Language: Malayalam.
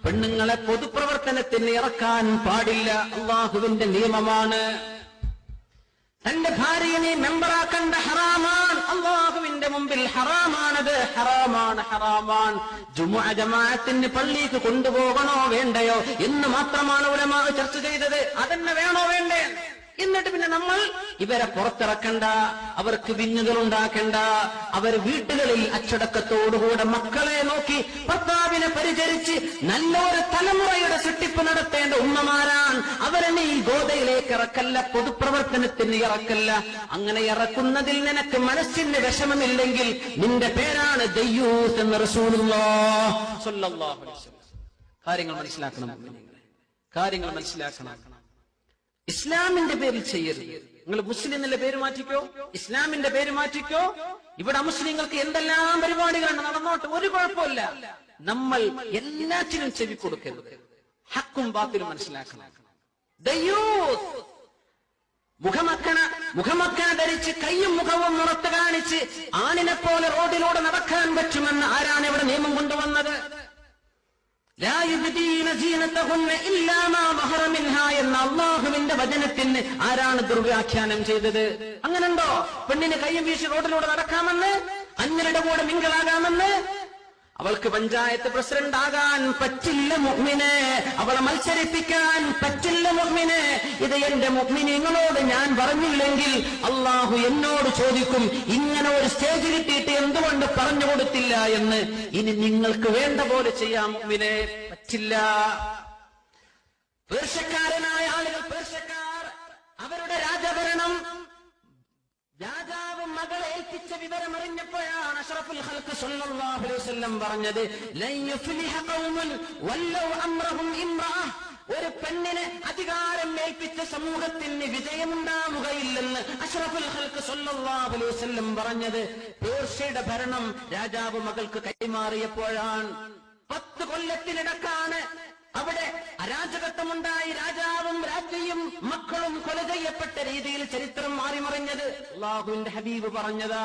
പെണ്ണുങ്ങളെ പൊതുപ്രവർത്തനത്തിന് ഇറക്കാൻ പാടില്ല. അള്ളാഹുവിന്റെ നിയമമാണ്. തന്റെ ഭാര്യയെ നീ മെമ്പറാക്കേണ്ട, ഹറാമാണ്. അള്ളാഹുവിന്റെ മുമ്പിൽ ഹറാമാണത്. ഹറാമാണ്. ജുമുഅ ജമാഅത്തിന് പള്ളിക്ക് കൊണ്ടുപോകണോ വേണ്ടയോ എന്ന് മാത്രമാണ് ഉലമാ ചർച്ച ചെയ്തത്. അതന്നെ വേണോ വേണ്ടേ? എന്നിട്ട് പിന്നെ നമ്മൾ ഇവരെ പുറത്തിറക്കണ്ട, അവർക്ക് വിഞ്ഞുകൾ ഉണ്ടാക്കണ്ട, അവർ വീട്ടുകളിൽ അച്ചടക്കത്തോടുകൂടെ മക്കളെ നോക്കി ഭർത്താവിനെ പരിചരിച്ച് നല്ലൊരു തലമുറയുടെ സൃഷ്ടിപ്പ് നടത്തേണ്ട ഉമ്മമാരാണ്. അവരെ നീ ഗോദയിലേക്ക് ഇറക്കല്ല, പൊതുപ്രവർത്തനത്തിന് ഇറക്കല്ല. അങ്ങനെ ഇറക്കുന്നതിൽ നിനക്ക് മനസ്സിന് വിഷമമില്ലെങ്കിൽ നിന്റെ പേരാണ് ദയ്യൂസ് എന്ന് റസൂലുള്ളാഹി സ്വല്ലല്ലാഹു അലൈഹി വസല്ലം. കാര്യങ്ങൾ മനസ്സിലാക്കണം. ഇസ്ലാമിന്റെ പേരിൽ ചെയ്യരുത്. നിങ്ങൾ മുസ്ലിം എന്നുള്ള പേര് മാറ്റിക്കോ, ഇസ്ലാമിന്റെ പേര് മാറ്റിക്കോ. ഇവിടെ മുസ്ലിങ്ങൾക്ക് എന്തെല്ലാം പരിപാടികളാണ്, നടന്നോട്ട്, ഒരു കുഴപ്പമില്ല. നമ്മൾ എല്ലാറ്റിനും ചെവി കൊടുക്കരുത്. ഹക്കും ബാത്തിലും മനസ്സിലാക്കണം. മുഖമക്കന ധരിച്ച് കയ്യും മുഖവും മുറത്ത് കാണിച്ച് ആണിനെ പോലെ റോഡിലൂടെ നടക്കാൻ പറ്റുമെന്ന് ആരാണ് ഇവിടെ നിയമം കൊണ്ടുവന്നത്? എന്ന അള്ളാഹുവിന്റെ വചനത്തിന് ആരാണ് ദുർവ്യാഖ്യാനം ചെയ്തത്? അങ്ങനെയുണ്ടോ? പെണ്ണിന് കയ്യും വീശി റോഡിലൂടെ നടക്കാമെന്ന്, അന്യരുടെ കൂടെ മിങ്കിളാകാമെന്ന്? അവൾക്ക് പഞ്ചായത്ത് പ്രസിഡന്റ് ആകാൻ പറ്റില്ല മുഅ്മിനെ, അവളെ മത്സരിപ്പിക്കാൻ പറ്റില്ല മുഅ്മിനെ. ഇത് എന്റെ മുഅ്മിനീങ്ങളോട് ഞാൻ പറഞ്ഞില്ലെങ്കിൽ അള്ളാഹു എന്നോട് ചോദിക്കും, ഇങ്ങനെ ഒരു സ്റ്റേജ് കിട്ടിയിട്ട് എന്തുകൊണ്ട് പറഞ്ഞു കൊടുത്തില്ല എന്ന്. ഇനി നിങ്ങൾക്ക് വേണ്ട പോലെ ചെയ്യാം മുഅ്മിനെ, പറ്റില്ല. പേർഷ്യക്കാരനായ ആളുകൾ, പേർഷ്യക്കാർ, അവരുടെ രാജഭരണം, രാജാവ് മകളെ ഏൽപ്പിച്ച വിവരം അറിഞ്ഞപ്പോഴാണ് അഷ്റഫുൽ ഖൽഖ് സ്വല്ലല്ലാഹു അലൈഹി വസല്ലം പറഞ്ഞത്, ലൻ യുഫ്ലിഹ ഖൗമുൻ വല്ലൗ അംറഹും ഇംറഅ. ഒരു പെണ്ണിനെ അധികാരം ഏൽപ്പിച്ച സമൂഹത്തിന് വിജയമുണ്ടാവുകയില്ലെന്ന് അഷ്റഫുൽ ഖൽഖ് സ്വല്ലല്ലാഹു അലൈഹി വസല്ലം പറഞ്ഞത് പേർഷ്യയുടെ ഭരണം രാജാവ് മകൾക്ക് കൈമാറിയപ്പോഴാണ്. 10 കൊല്ലത്തിനിടക്കാണ് അവിടെ അരാജകത്വമുണ്ടായി. രാജാവും രാജ്ഞിയും മക്കളും കൊല ചെയ്യപ്പെട്ട രീതിയിൽ ചരിത്രം മാറിമറിഞ്ഞത്. അല്ലാഹുവിന്റെ ഹബീബ് പറഞ്ഞതാ.